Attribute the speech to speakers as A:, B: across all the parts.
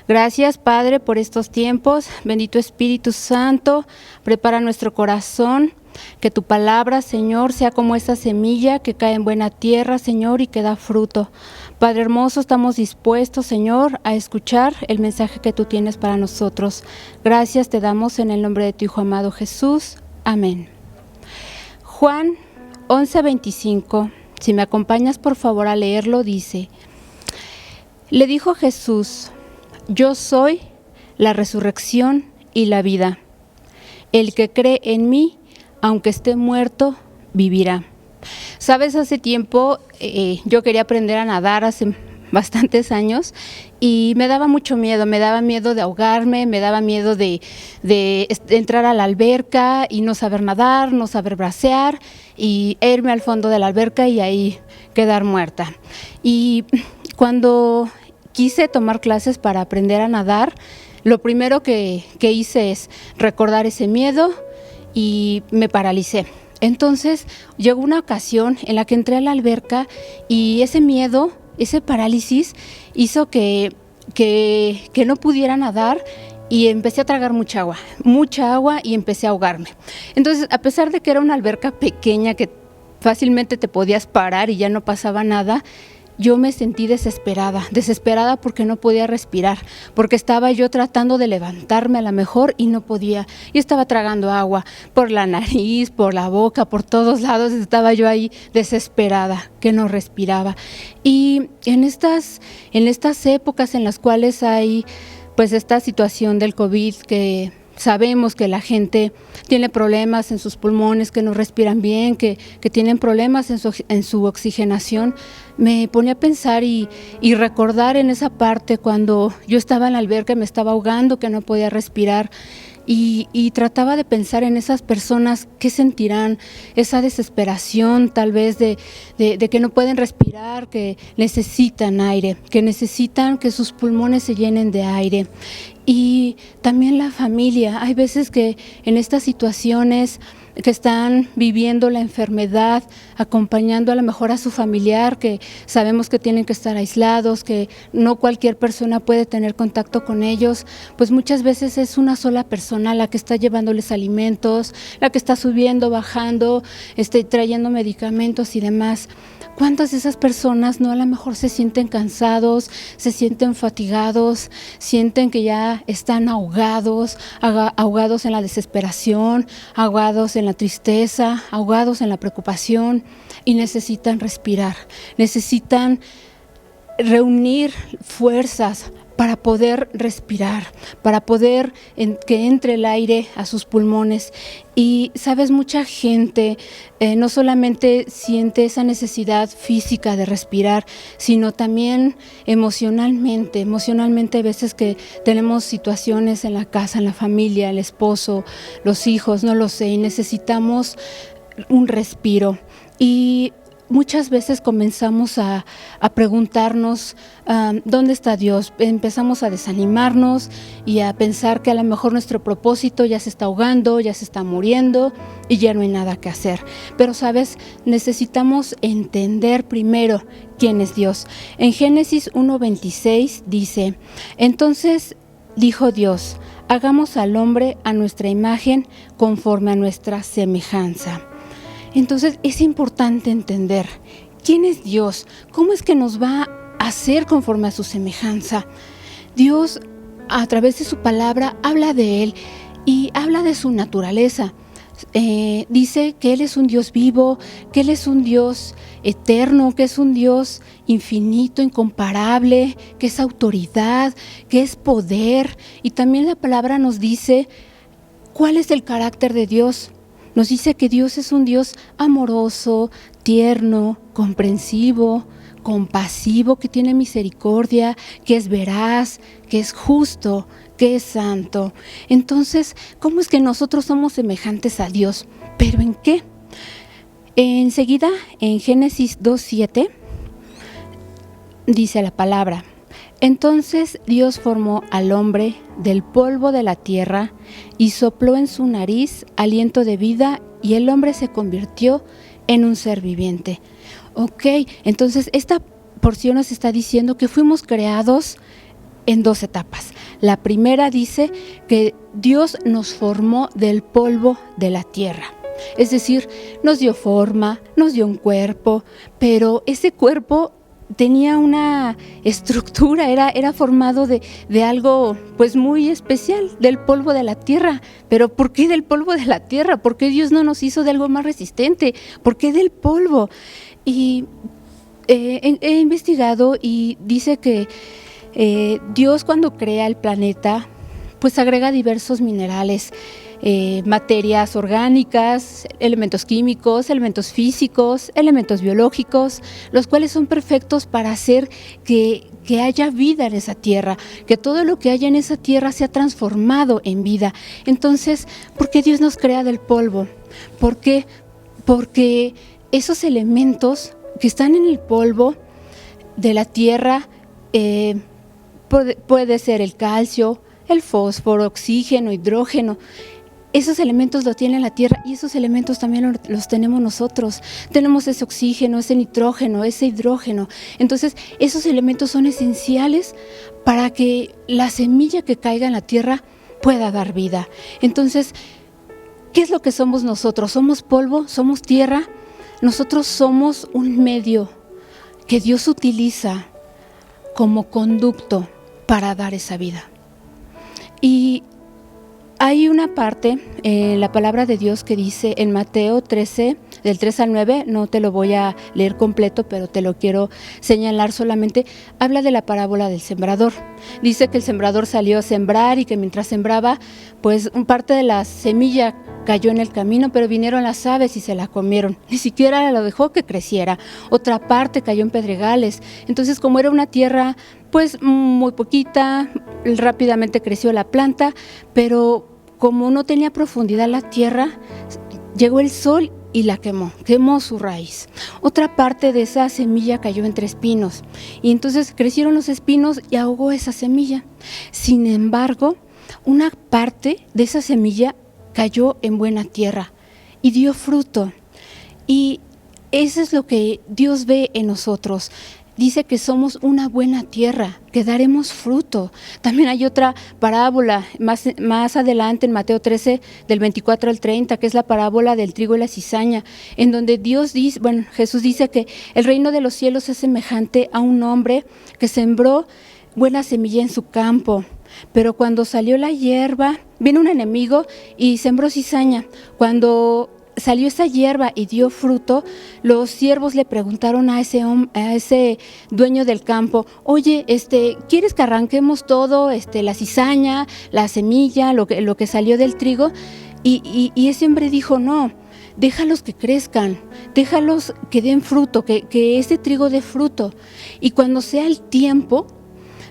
A: Gracias, Padre, por estos tiempos. Bendito Espíritu Santo, prepara nuestro corazón. Que tu palabra, Señor, sea como esa semilla que cae en buena tierra, Señor, y que da fruto. Padre hermoso, estamos dispuestos, Señor, a escuchar el mensaje que tú tienes para nosotros. Gracias te damos en el nombre de tu Hijo amado Jesús. Amén. Juan 11:25, si me acompañas por favor a leerlo, dice: Le dijo Jesús: Yo soy la resurrección y la vida. El que cree en mí, aunque esté muerto, vivirá. Sabes, hace tiempo yo quería aprender a nadar hace bastantes años y me daba mucho miedo, me daba miedo de ahogarme, me daba miedo de entrar a la alberca y no saber nadar, no saber bracear y irme al fondo de la alberca y ahí quedar muerta. Y cuando quise tomar clases para aprender a nadar, lo primero que hice es recordar ese miedo y me paralicé. Entonces llegó una ocasión en la que entré a la alberca y ese miedo, ese parálisis hizo que no pudiera nadar y empecé a tragar mucha agua y empecé a ahogarme. Entonces, a pesar de que era una alberca pequeña que fácilmente te podías parar y ya no pasaba nada, yo me sentí desesperada porque no podía respirar, porque estaba yo tratando de levantarme a lo mejor y no podía. Y estaba tragando agua por la nariz, por la boca, por todos lados, estaba yo ahí desesperada, que no respiraba. Y en estas épocas en las cuales hay pues esta situación del COVID, que sabemos que la gente tiene problemas en sus pulmones, que no respiran bien, que tienen problemas en su oxigenación, me ponía a pensar y recordar en esa parte cuando yo estaba en la alberca y me estaba ahogando, que no podía respirar. Y trataba de pensar en esas personas que sentirán esa desesperación tal vez de que no pueden respirar, que necesitan aire, que necesitan que sus pulmones se llenen de aire. Y también la familia, hay veces que en estas situaciones que están viviendo la enfermedad, acompañando a lo mejor a su familiar, que sabemos que tienen que estar aislados, que no cualquier persona puede tener contacto con ellos, pues muchas veces es una sola persona la que está llevándoles alimentos, la que está subiendo, bajando, trayendo medicamentos y demás. ¿Cuántas de esas personas no a lo mejor se sienten cansados, se sienten fatigados, sienten que ya están ahogados en la desesperación, ahogados en la tristeza, ahogados en la preocupación y necesitan respirar, necesitan reunir fuerzas para poder respirar, para poder que entre el aire a sus pulmones? Y sabes, mucha gente no solamente siente esa necesidad física de respirar, sino también emocionalmente a veces que tenemos situaciones en la casa, en la familia, el esposo, los hijos, no lo sé, y necesitamos un respiro. Y muchas veces comenzamos a preguntarnos ¿dónde está Dios? Empezamos a desanimarnos y a pensar que a lo mejor nuestro propósito ya se está ahogando, ya se está muriendo y ya no hay nada que hacer. Pero, ¿sabes? Necesitamos entender primero quién es Dios. En Génesis 1:26 dice: Entonces dijo Dios: hagamos al hombre a nuestra imagen, conforme a nuestra semejanza. Entonces es importante entender quién es Dios, cómo es que nos va a hacer conforme a su semejanza. Dios, a través de su palabra, habla de Él y habla de su naturaleza. Dice que Él es un Dios vivo, que Él es un Dios eterno, que es un Dios infinito, incomparable, que es autoridad, que es poder. Y también la palabra nos dice cuál es el carácter de Dios. Nos dice que Dios es un Dios amoroso, tierno, comprensivo, compasivo, que tiene misericordia, que es veraz, que es justo, que es santo. Entonces, ¿cómo es que nosotros somos semejantes a Dios? ¿Pero en qué? Enseguida, en Génesis 2:7, dice la palabra: Entonces Dios formó al hombre del polvo de la tierra y sopló en su nariz aliento de vida, y el hombre se convirtió en un ser viviente. Ok, entonces esta porción nos está diciendo que fuimos creados en 2 etapas. La primera dice que Dios nos formó del polvo de la tierra. Es decir, nos dio forma, nos dio un cuerpo, pero ese cuerpo tenía una estructura, era formado de algo pues muy especial, del polvo de la tierra. Pero ¿por qué del polvo de la tierra? ¿Por qué Dios no nos hizo de algo más resistente? ¿Por qué del polvo? Y he investigado y dice que Dios, cuando crea el planeta, pues agrega diversos minerales, materias orgánicas, elementos químicos, elementos físicos, elementos biológicos, los cuales son perfectos para hacer que haya vida en esa tierra, que todo lo que haya en esa tierra sea transformado en vida. Entonces, ¿por qué Dios nos crea del polvo? ¿Por qué? Porque esos elementos que están en el polvo de la tierra, puede ser el calcio, el fósforo, oxígeno, hidrógeno. Esos elementos lo tiene la tierra y esos elementos también los tenemos nosotros. Tenemos ese oxígeno, ese nitrógeno, ese hidrógeno. Entonces, esos elementos son esenciales para que la semilla que caiga en la tierra pueda dar vida. Entonces, ¿qué es lo que somos nosotros? ¿Somos polvo? ¿Somos tierra? Nosotros somos un medio que Dios utiliza como conducto para dar esa vida. Y hay una parte en la palabra de Dios que dice en Mateo 13, del 3 al 9, no te lo voy a leer completo, pero te lo quiero señalar solamente, habla de la parábola del sembrador. Dice que el sembrador salió a sembrar y que mientras sembraba, pues parte de la semilla cayó en el camino, pero vinieron las aves y se la comieron. Ni siquiera lo dejó que creciera. Otra parte cayó en pedregales. Entonces, como era una tierra pues muy poquita, rápidamente creció la planta, pero como no tenía profundidad la tierra, llegó el sol y la quemó su raíz. Otra parte de esa semilla cayó entre espinos y entonces crecieron los espinos y ahogó esa semilla. Sin embargo, una parte de esa semilla cayó en buena tierra y dio fruto. Y eso es lo que Dios ve en nosotros. Dice que somos una buena tierra, que daremos fruto. También hay otra parábola más adelante en Mateo 13, del 24 al 30, que es la parábola del trigo y la cizaña, en donde Jesús dice que el reino de los cielos es semejante a un hombre que sembró buena semilla en su campo. Pero cuando salió la hierba, vino un enemigo y sembró cizaña. Cuando salió esa hierba y dio fruto, los siervos le preguntaron a ese dueño del campo: oye, ¿quieres que arranquemos todo, la cizaña, la semilla, lo que salió del trigo? Y ese hombre dijo: no, déjalos que crezcan, déjalos que den fruto, que ese trigo dé fruto. Y cuando sea el tiempo,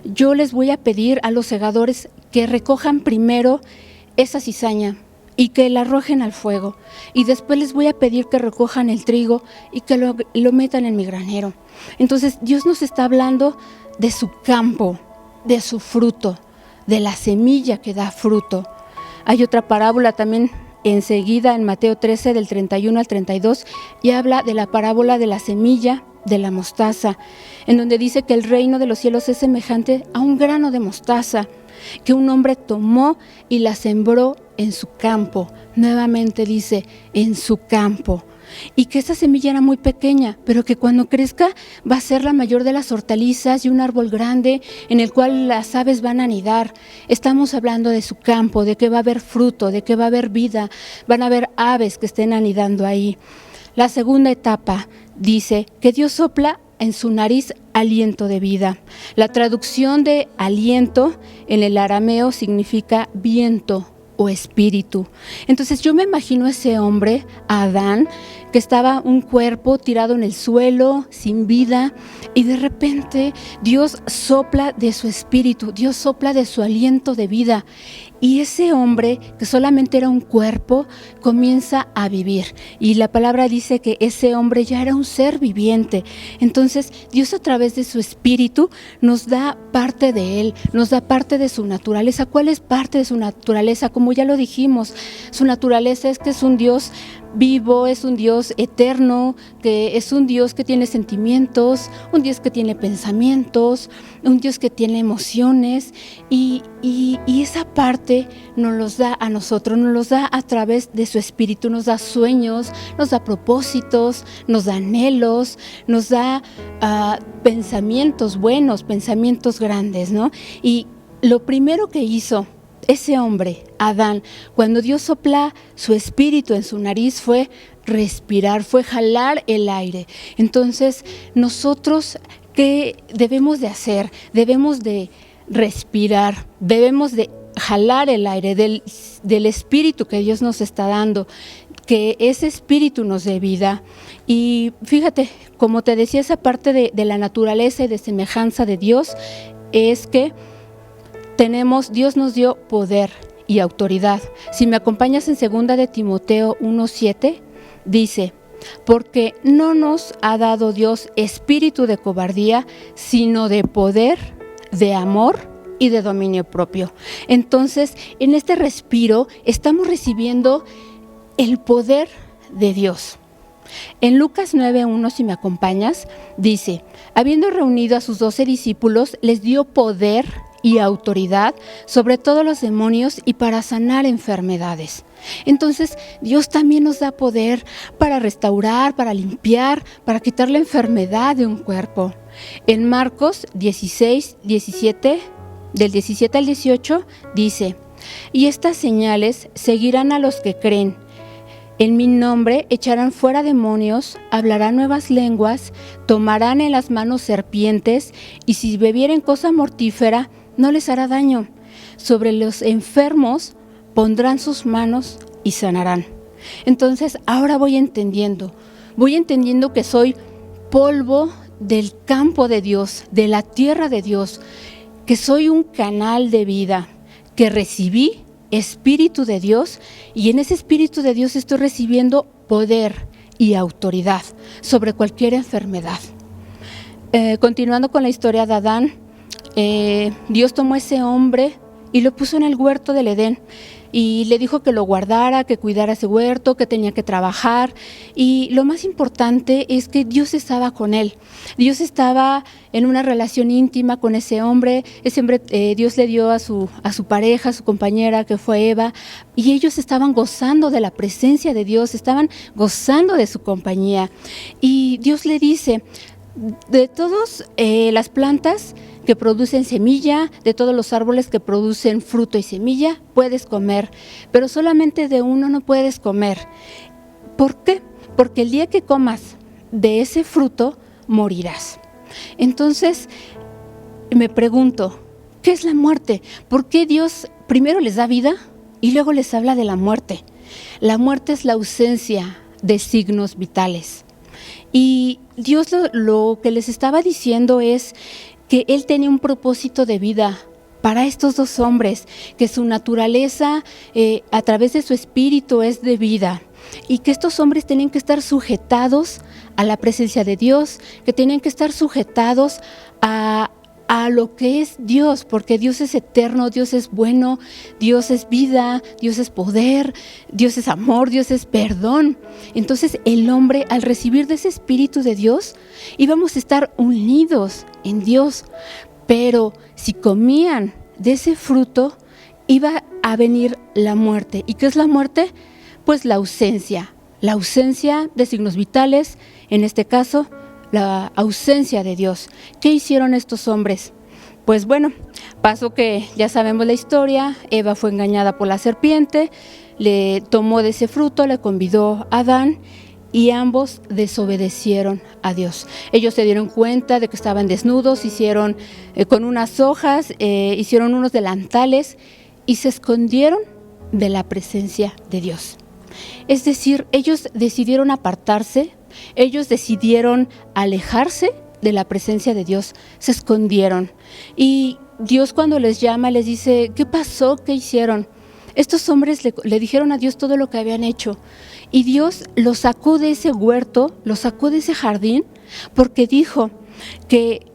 A: yo les voy a pedir a los segadores que recojan primero esa cizaña y que la arrojen al fuego. Y después les voy a pedir que recojan el trigo y que lo metan en mi granero. Entonces Dios nos está hablando de su campo, de su fruto, de la semilla que da fruto. Hay otra parábola también enseguida en Mateo 13 del 31 al 32 y habla de la parábola de la semilla de la mostaza, en donde dice que el reino de los cielos es semejante a un grano de mostaza que un hombre tomó y la sembró en su campo. Nuevamente dice, en su campo. Y que esa semilla era muy pequeña, pero que cuando crezca va a ser la mayor de las hortalizas y un árbol grande en el cual las aves van a anidar. Estamos hablando de su campo, de que va a haber fruto, de que va a haber vida, van a haber aves que estén anidando ahí. La segunda etapa dice que Dios sopla en su nariz aliento de vida. La traducción de aliento en el arameo significa viento o espíritu. Entonces yo me imagino a ese hombre, a Adán, que estaba un cuerpo tirado en el suelo, sin vida, y de repente Dios sopla de su espíritu, Dios sopla de su aliento de vida. Y ese hombre, que solamente era un cuerpo, comienza a vivir. Y la palabra dice que ese hombre ya era un ser viviente. Entonces, Dios a través de su espíritu nos da parte de él, nos da parte de su naturaleza. ¿Cuál es parte de su naturaleza? Como como ya lo dijimos, su naturaleza es que es un Dios vivo, es un Dios eterno, que es un Dios que tiene sentimientos, un Dios que tiene pensamientos, un Dios que tiene emociones y esa parte nos los da a nosotros, nos los da a través de su espíritu, nos da sueños, nos da propósitos, nos da anhelos, nos da pensamientos buenos, pensamientos grandes, ¿no? Y lo primero que hizo ese hombre, Adán, cuando Dios sopla su espíritu en su nariz, fue respirar, fue jalar el aire. Entonces, nosotros, ¿qué debemos de hacer? Debemos de respirar, debemos de jalar el aire del espíritu que Dios nos está dando, que ese espíritu nos dé vida. Y fíjate, como te decía, esa parte de la naturaleza y de semejanza de Dios es que Dios nos dio poder y autoridad. Si me acompañas en 2 de Timoteo 1:7, dice: porque no nos ha dado Dios espíritu de cobardía, sino de poder, de amor y de dominio propio. Entonces, en este respiro estamos recibiendo el poder de Dios. En Lucas 9:1, si me acompañas, dice: habiendo reunido a sus 12 discípulos, les dio poder y autoridad sobre todos los demonios y para sanar enfermedades. Entonces, Dios también nos da poder para restaurar, para limpiar, para quitar la enfermedad de un cuerpo. En Marcos 16:17, del 17 al 18, dice: y estas señales seguirán a los que creen. En mi nombre echarán fuera demonios, hablarán nuevas lenguas, tomarán en las manos serpientes, y si bebieren cosa mortífera, no les hará daño. Sobre los enfermos pondrán sus manos y sanarán. Entonces, ahora voy entendiendo que soy polvo del campo de Dios, de la tierra de Dios, que soy un canal de vida, que recibí Espíritu de Dios, y en ese Espíritu de Dios estoy recibiendo poder y autoridad sobre cualquier enfermedad. Continuando con la historia de Adán, Dios tomó a ese hombre y lo puso en el huerto del Edén y le dijo que lo guardara, que cuidara ese huerto, que tenía que trabajar, y lo más importante es que Dios estaba con él. Dios estaba en una relación íntima con ese hombre. Dios le dio a su pareja, a su compañera, que fue Eva, y ellos estaban gozando de la presencia de Dios, estaban gozando de su compañía. Y Dios le dice: de todas las plantas que producen semilla, de todos los árboles que producen fruto y semilla, puedes comer, pero solamente de uno no puedes comer. ¿Por qué? Porque el día que comas de ese fruto, morirás. Entonces, me pregunto, ¿qué es la muerte? ¿Por qué Dios primero les da vida y luego les habla de la muerte? La muerte es la ausencia de signos vitales. Y Dios lo que les estaba diciendo es que Él tenía un propósito de vida para estos dos hombres, que su naturaleza a través de su espíritu es de vida, y que estos hombres tenían que estar sujetados a la presencia de Dios, que tenían que estar sujetados a lo que es Dios, porque Dios es eterno, Dios es bueno, Dios es vida, Dios es poder, Dios es amor, Dios es perdón. Entonces el hombre, al recibir de ese Espíritu de Dios, íbamos a estar unidos en Dios, pero si comían de ese fruto, iba a venir la muerte. ¿Y qué es la muerte? Pues la ausencia de signos vitales, en este caso, la ausencia de Dios. ¿Qué hicieron estos hombres? Pues bueno, pasó que ya sabemos la historia. Eva fue engañada por la serpiente, le tomó de ese fruto, le convidó a Adán, y ambos desobedecieron a Dios. Ellos se dieron cuenta de que estaban desnudos, hicieron con unas hojas, hicieron unos delantales y se escondieron de la presencia de Dios. Es decir, ellos decidieron apartarse, ellos decidieron alejarse de la presencia de Dios, se escondieron. Y Dios, cuando les llama, les dice: ¿qué pasó? ¿Qué hicieron? Estos hombres le dijeron a Dios todo lo que habían hecho, y Dios los sacó de ese huerto, los sacó de ese jardín, porque dijo que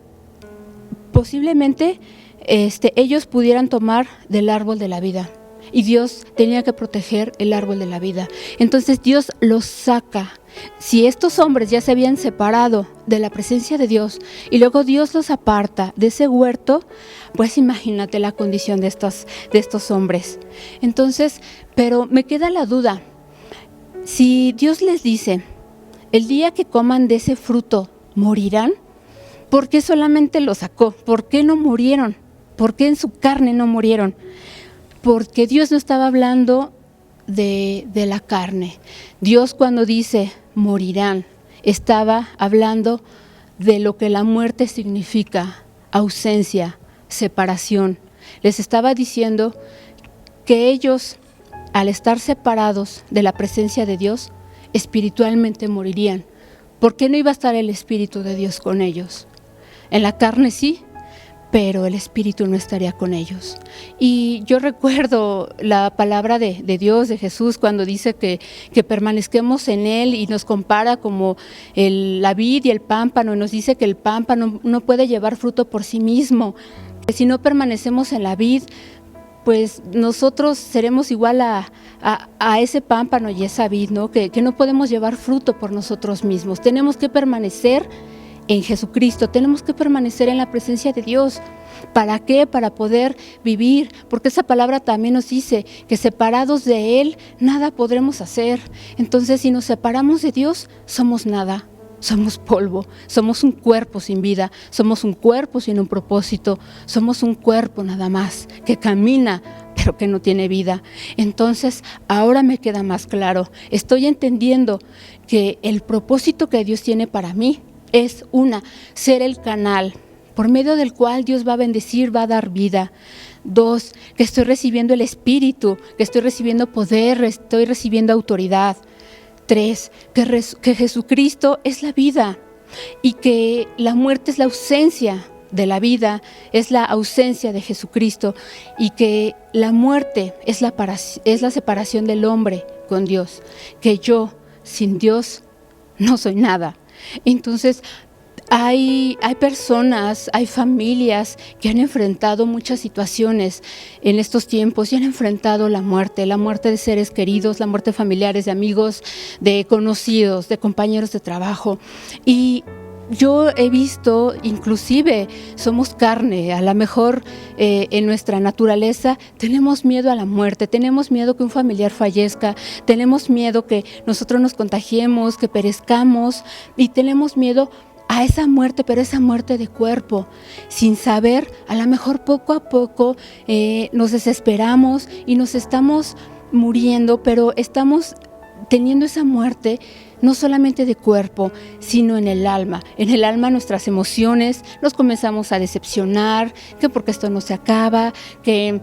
A: posiblemente ellos pudieran tomar del árbol de la vida. y Dios tenía que proteger el árbol de la vida. Entonces Dios los saca. Si estos hombres ya se habían separado de la presencia de Dios y luego Dios los aparta de ese huerto, pues imagínate la condición de estos hombres. Entonces, pero me queda la duda, si Dios les dice, el día que coman de ese fruto, ¿morirán? ¿Por qué solamente lo sacó? ¿Por qué no murieron? ¿Por qué en su carne no murieron? Porque Dios no estaba hablando de la carne. Dios, cuando dice morirán, estaba hablando de lo que la muerte significa: ausencia, separación. Les estaba diciendo que ellos, al estar separados de la presencia de Dios, espiritualmente morirían. ¿Por qué no iba a estar el Espíritu de Dios con ellos? En la carne sí, pero el Espíritu no estaría con ellos. Y yo recuerdo la palabra de Dios, de Jesús, cuando dice que permanezquemos en Él, y nos compara como la vid y el pámpano, y nos dice que el pámpano no puede llevar fruto por sí mismo, que si no permanecemos en la vid, pues nosotros seremos igual a ese pámpano y esa vid, ¿no? Que no podemos llevar fruto por nosotros mismos. Tenemos que permanecer en Jesucristo, tenemos que permanecer en la presencia de Dios. ¿Para qué? Para poder vivir, porque esa palabra también nos dice que separados de Él nada podremos hacer. Entonces, si nos separamos de Dios, somos nada. Somos polvo, somos un cuerpo sin vida, somos un cuerpo sin un propósito, somos un cuerpo nada más que camina, pero que no tiene vida. Entonces, ahora me queda más claro, estoy entendiendo que el propósito que Dios tiene para mí es ser el canal por medio del cual Dios va a bendecir, va a dar vida. 2, que estoy recibiendo el Espíritu, que estoy recibiendo poder, estoy recibiendo autoridad. 3, que Jesucristo es la vida y que la muerte es la ausencia de la vida, es la ausencia de Jesucristo, y que la muerte es la separación del hombre con Dios, que yo sin Dios no soy nada. Entonces, hay personas, hay familias que han enfrentado muchas situaciones en estos tiempos y han enfrentado la muerte de seres queridos, la muerte de familiares, de amigos, de conocidos, de compañeros de trabajo. Y yo he visto, inclusive somos carne, a lo mejor en nuestra naturaleza tenemos miedo a la muerte, tenemos miedo que un familiar fallezca, tenemos miedo que nosotros nos contagiemos, que perezcamos, y tenemos miedo a esa muerte, pero esa muerte de cuerpo, sin saber, a lo mejor poco a poco nos desesperamos y nos estamos muriendo, pero estamos teniendo esa muerte no solamente de cuerpo, sino en el alma. En el alma nuestras emociones, nos comenzamos a decepcionar, que porque esto no se acaba, que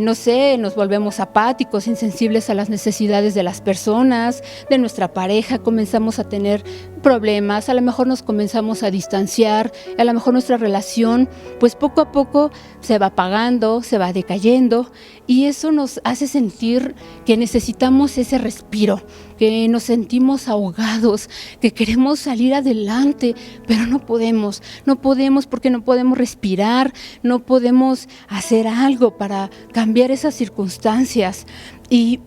A: no sé, nos volvemos apáticos, insensibles a las necesidades de las personas, de nuestra pareja, comenzamos a tener problemas, a lo mejor nos comenzamos a distanciar, a lo mejor nuestra relación, pues poco a poco se va apagando, se va decayendo, y eso nos hace sentir que necesitamos ese respiro, que nos sentimos ahogados, que queremos salir adelante, pero no podemos porque no podemos respirar, no podemos hacer algo para cambiar esas circunstancias. Y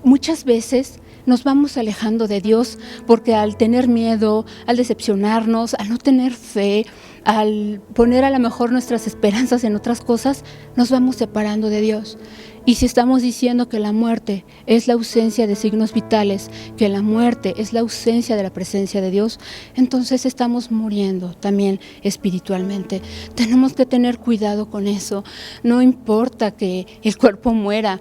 A: muchas veces nos vamos alejando de Dios porque al tener miedo, al decepcionarnos, al no tener fe, al poner a lo mejor nuestras esperanzas en otras cosas, nos vamos separando de Dios. Y si estamos diciendo que la muerte es la ausencia de signos vitales, que la muerte es la ausencia de la presencia de Dios, entonces estamos muriendo también espiritualmente. Tenemos que tener cuidado con eso. No importa que el cuerpo muera,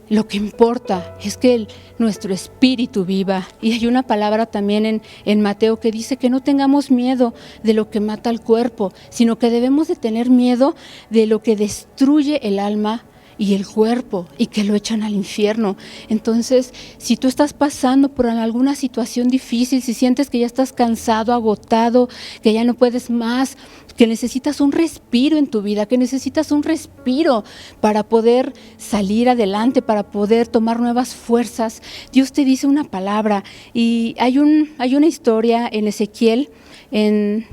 A: lo que importa es que nuestro espíritu viva. Y hay una palabra también en Mateo que dice que no tengamos miedo de lo que mata al cuerpo, sino que debemos de tener miedo de lo que destruye el alma y el cuerpo, y que lo echan al infierno. Entonces, si tú estás pasando por alguna situación difícil, si sientes que ya estás cansado, agotado, que ya no puedes más, que necesitas un respiro en tu vida, que necesitas un respiro para poder salir adelante, para poder tomar nuevas fuerzas, Dios te dice una palabra. Y hay una historia en Ezequiel, en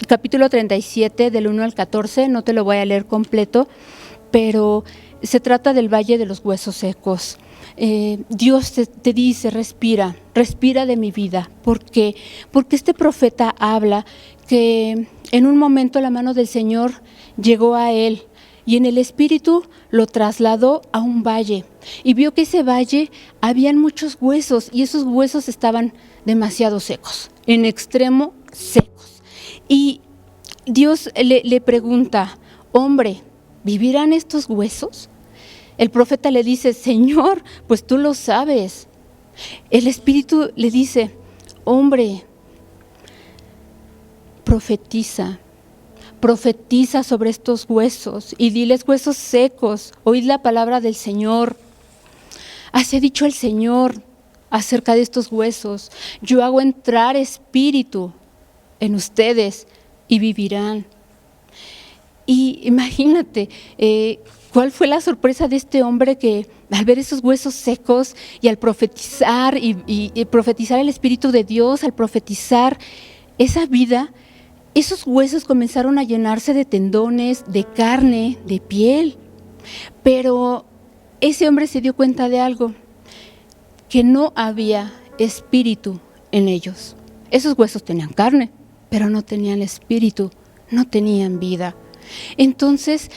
A: capítulo 37, del 1 al 14, no te lo voy a leer completo, pero se trata del Valle de los Huesos Secos. Dios te dice, respira de mi vida. ¿Por qué? Porque este profeta habla que en un momento la mano del Señor llegó a él y en el espíritu lo trasladó a un valle y vio que ese valle habían muchos huesos y esos huesos estaban demasiado secos, en extremo secos. Y Dios le pregunta, hombre, ¿vivirán estos huesos? El profeta le dice, Señor, pues tú lo sabes. El espíritu le dice, hombre, profetiza sobre estos huesos y diles, huesos secos, oíd la palabra del Señor. Así ha dicho el Señor acerca de estos huesos, yo hago entrar espíritu en ustedes y vivirán. Y imagínate, ¿cuál fue la sorpresa de este hombre que al ver esos huesos secos y al profetizar y profetizar el Espíritu de Dios, al profetizar esa vida, esos huesos comenzaron a llenarse de tendones, de carne, de piel? Pero ese hombre se dio cuenta de algo, que no había espíritu en ellos. Esos huesos tenían carne, pero no tenían espíritu, no tenían vida. Entonces,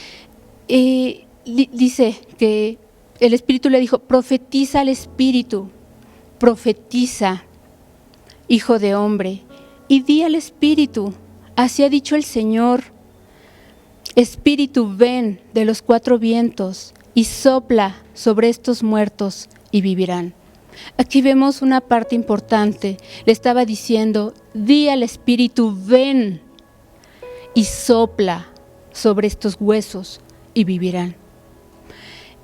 A: dice que el Espíritu le dijo, profetiza al Espíritu, profetiza, hijo de hombre, y di al Espíritu, así ha dicho el Señor, Espíritu, ven de los cuatro vientos y sopla sobre estos muertos y vivirán. Aquí vemos una parte importante, le estaba diciendo, di al Espíritu, ven y sopla sobre estos huesos y vivirán.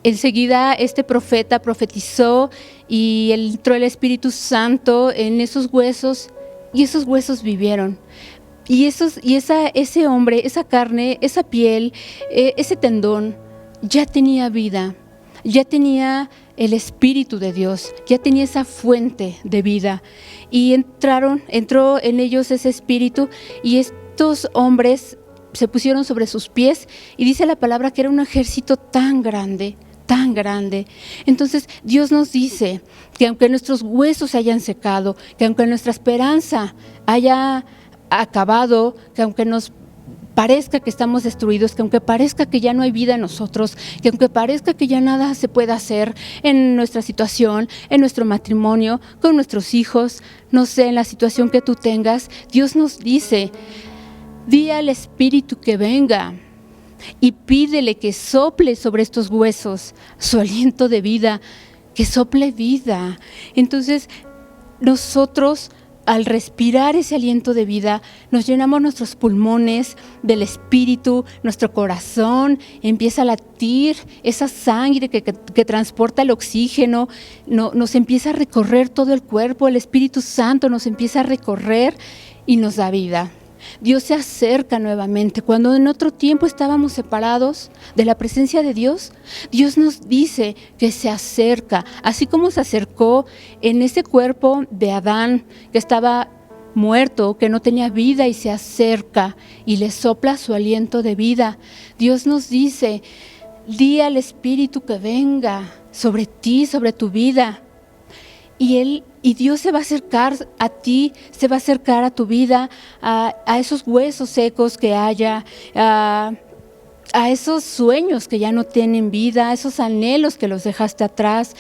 A: Enseguida este profeta profetizó y entró el Espíritu Santo en esos huesos y esos huesos vivieron. Y ese hombre, esa carne, esa piel, ese tendón ya tenía vida, ya tenía el Espíritu de Dios, ya tenía esa fuente de vida. Y entró en ellos ese Espíritu y estos hombres se pusieron sobre sus pies y dice la palabra que era un ejército tan grande. Entonces Dios nos dice que aunque nuestros huesos se hayan secado, que aunque nuestra esperanza haya acabado, que aunque nos parezca que estamos destruidos, que aunque parezca que ya no hay vida en nosotros, que aunque parezca que ya nada se puede hacer en nuestra situación, en nuestro matrimonio, con nuestros hijos, no sé, en la situación que tú tengas, Dios nos dice, di al Espíritu que venga y pídele que sople sobre estos huesos su aliento de vida, que sople vida. Entonces, nosotros al respirar ese aliento de vida, nos llenamos nuestros pulmones del Espíritu, nuestro corazón empieza a latir, esa sangre que transporta el oxígeno, nos empieza a recorrer todo el cuerpo, el Espíritu Santo nos empieza a recorrer y nos da vida. Dios se acerca nuevamente. Cuando en otro tiempo estábamos separados de la presencia de Dios, Dios nos dice que se acerca, así como se acercó en ese cuerpo de Adán que estaba muerto, que no tenía vida y se acerca y le sopla su aliento de vida. Dios nos dice, di al Espíritu que venga sobre ti, sobre tu vida. Y Dios se va a acercar a ti, se va a acercar a tu vida, a esos huesos secos que haya, a esos sueños que ya no tienen vida, a esos anhelos que los dejaste atrás,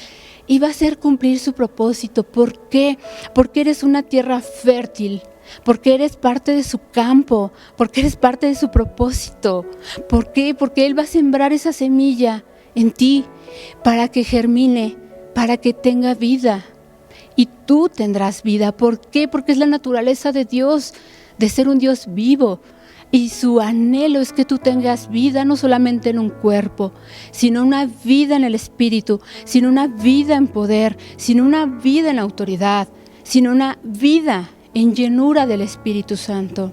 A: y va a hacer cumplir su propósito. ¿Por qué? Porque eres una tierra fértil, porque eres parte de su campo, porque eres parte de su propósito. ¿Por qué? Porque Él va a sembrar esa semilla en ti para que germine, para que tenga vida. Y tú tendrás vida. ¿Por qué? Porque es la naturaleza de Dios, de ser un Dios vivo. Y su anhelo es que tú tengas vida, no solamente en un cuerpo, sino una vida en el Espíritu, sino una vida en poder, sino una vida en autoridad, sino una vida en llenura del Espíritu Santo.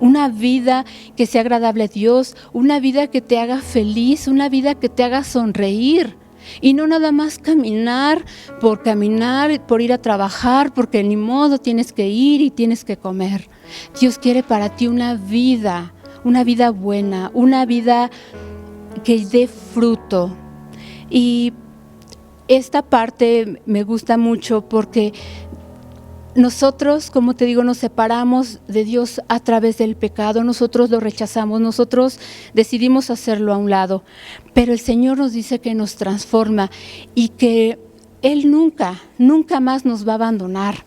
A: Una vida que sea agradable a Dios, una vida que te haga feliz, una vida que te haga sonreír. Y no nada más caminar, por ir a trabajar, porque ni modo tienes que ir y tienes que comer. Dios quiere para ti una vida buena, una vida que dé fruto, Y esta parte me gusta mucho porque nosotros, como te digo, nos separamos de Dios a través del pecado, nosotros lo rechazamos, nosotros decidimos hacerlo a un lado, pero el Señor nos dice que nos transforma y que Él nunca más nos va a abandonar.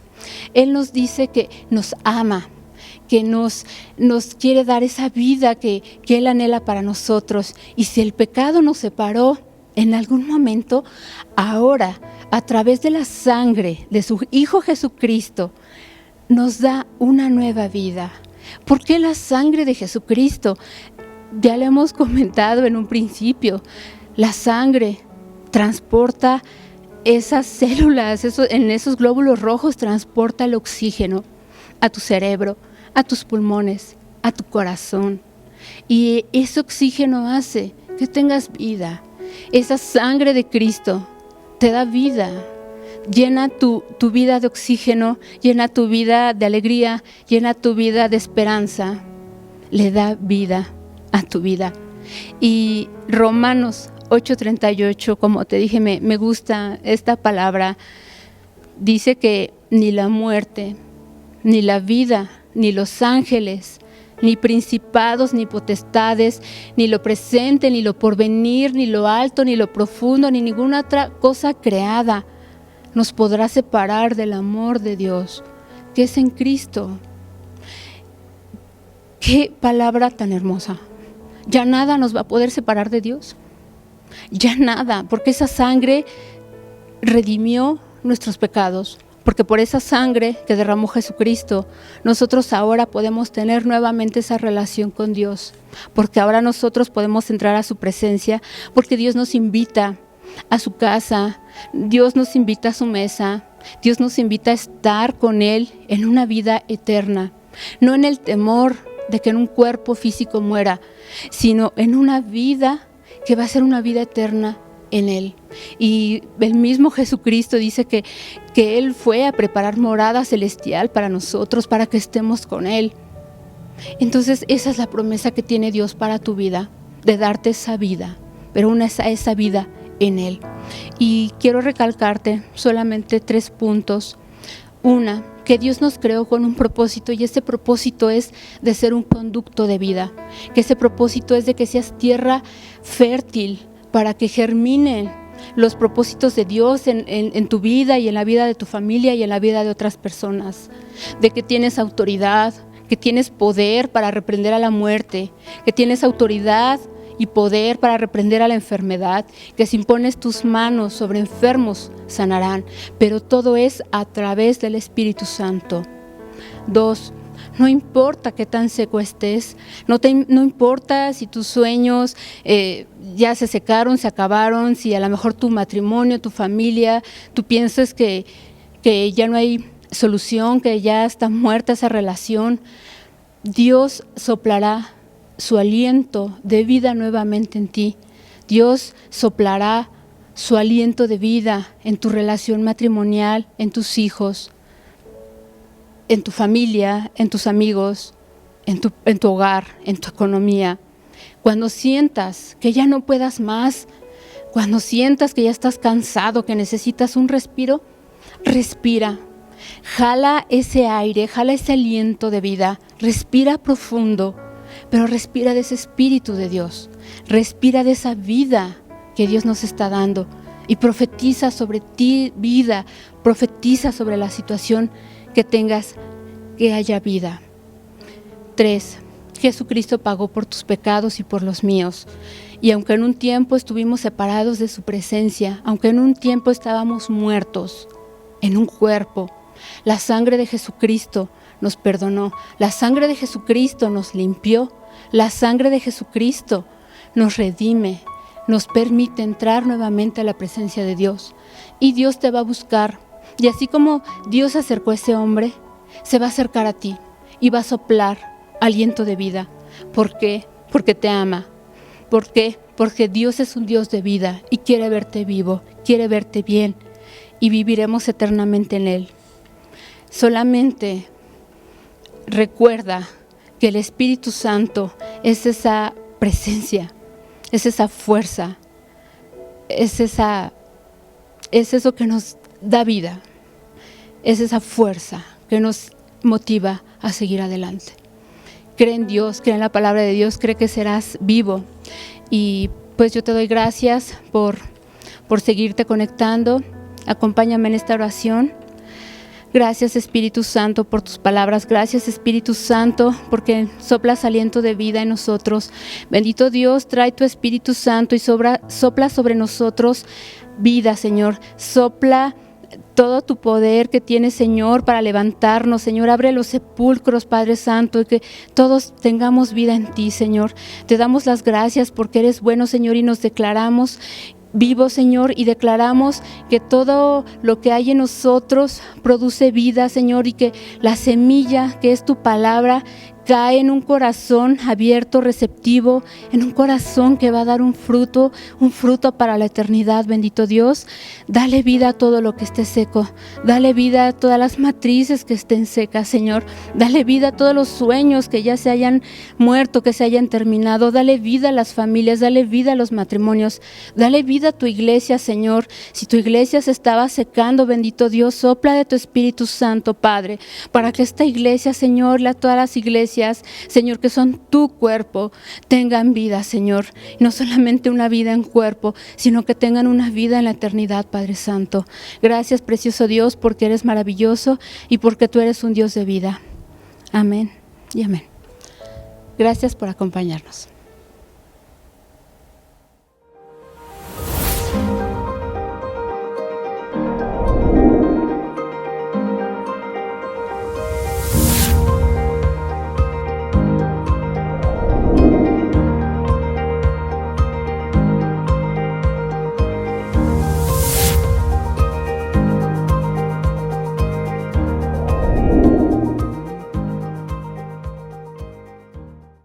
A: Él nos dice que nos ama, que nos quiere dar esa vida que Él anhela para nosotros. Y si el pecado nos separó en algún momento, ahora, a través de la sangre de su Hijo Jesucristo, nos da una nueva vida. ¿Por qué la sangre de Jesucristo? Ya le hemos comentado en un principio, la sangre transporta esas células, en esos glóbulos rojos transporta el oxígeno a tu cerebro, a tus pulmones, a tu corazón. Y ese oxígeno hace que tengas vida. Esa sangre de Cristo te da vida, llena tu vida de oxígeno, llena tu vida de alegría, llena tu vida de esperanza, le da vida a tu vida. Y Romanos 8:38, como te dije, me gusta esta palabra, dice que ni la muerte, ni la vida, ni los ángeles, ni principados, ni potestades, ni lo presente, ni lo porvenir, ni lo alto, ni lo profundo, ni ninguna otra cosa creada nos podrá separar del amor de Dios, que es en Cristo. Qué palabra tan hermosa. Ya nada nos va a poder separar de Dios. Ya nada, porque esa sangre redimió nuestros pecados. Porque por esa sangre que derramó Jesucristo, nosotros ahora podemos tener nuevamente esa relación con Dios. Porque ahora nosotros podemos entrar a su presencia, porque Dios nos invita a su casa, Dios nos invita a su mesa, Dios nos invita a estar con Él en una vida eterna. No en el temor de que en un cuerpo físico muera, sino en una vida que va a ser una vida eterna en Él. Y el mismo Jesucristo dice que Él fue a preparar morada celestial para nosotros, para que estemos con Él. Entonces esa es la promesa que tiene Dios para tu vida, de darte esa vida, pero esa vida en Él. Y quiero recalcarte solamente 3 puntos. Una, que Dios nos creó con un propósito, y ese propósito es de ser un conducto de vida, que ese propósito es de que seas tierra fértil para que germinen los propósitos de Dios en tu vida y en la vida de tu familia y en la vida de otras personas, de que tienes autoridad, que tienes poder para reprender a la muerte, que tienes autoridad y poder para reprender a la enfermedad, que si impones tus manos sobre enfermos sanarán, pero todo es a través del Espíritu Santo. 2, no importa qué tan seco estés, no importa si tus sueños ya se secaron, se acabaron, si a lo mejor tu matrimonio, tu familia, tú piensas que ya no hay solución, que ya está muerta esa relación. Dios soplará su aliento de vida nuevamente en ti. Dios soplará su aliento de vida en tu relación matrimonial, en tus hijos, en tu familia, en tus amigos, en tu hogar, en tu economía. Cuando sientas que ya no puedas más, cuando sientas que ya estás cansado, que necesitas un respiro, respira. Jala ese aire, jala ese aliento de vida, respira profundo, pero respira de ese Espíritu de Dios, respira de esa vida que Dios nos está dando y profetiza sobre ti vida, profetiza sobre la situación que tengas, que haya vida. 3, Jesucristo pagó por tus pecados y por los míos. Y aunque en un tiempo estuvimos separados de su presencia, aunque en un tiempo estábamos muertos en un cuerpo, la sangre de Jesucristo nos perdonó, la sangre de Jesucristo nos limpió, la sangre de Jesucristo nos redime, nos permite entrar nuevamente a la presencia de Dios. Y Dios te va a buscar. Y así como Dios acercó a ese hombre, se va a acercar a ti y va a soplar aliento de vida. ¿Por qué? Porque te ama. ¿Por qué? Porque Dios es un Dios de vida y quiere verte vivo, quiere verte bien, y viviremos eternamente en Él. Solamente recuerda que el Espíritu Santo es esa presencia, es esa fuerza, es eso que nos da vida, es esa fuerza que nos motiva a seguir adelante. Cree en Dios, cree en la palabra de Dios, cree que serás vivo. Y pues yo te doy gracias por seguirte conectando. Acompáñame en esta oración. Gracias, Espíritu Santo, por tus palabras. Gracias, Espíritu Santo, porque soplas aliento de vida en nosotros. Bendito Dios, trae tu Espíritu Santo y sopla sobre nosotros vida, Señor. Sopla todo tu poder que tienes, Señor, para levantarnos. Señor, abre los sepulcros, Padre Santo, y que todos tengamos vida en ti, Señor. Te damos las gracias porque eres bueno, Señor, y nos declaramos vivos, Señor, y declaramos que todo lo que hay en nosotros produce vida, Señor, y que la semilla que es tu palabra cae en un corazón abierto, receptivo, en un corazón que va a dar un fruto para la eternidad. Bendito Dios, dale vida a todo lo que esté seco, dale vida a todas las matrices que estén secas, Señor, dale vida a todos los sueños que ya se hayan muerto, que se hayan terminado, dale vida a las familias, dale vida a los matrimonios, dale vida a tu iglesia, Señor. Si tu iglesia se estaba secando, bendito Dios, sopla de tu Espíritu Santo, Padre, para que esta iglesia, Señor, todas las iglesias, Señor, que son tu cuerpo, tengan vida, Señor. No solamente una vida en cuerpo, sino que tengan una vida en la eternidad, Padre Santo. Gracias, precioso Dios, porque eres maravilloso y porque tú eres un Dios de vida. Amén y amén. Gracias por acompañarnos.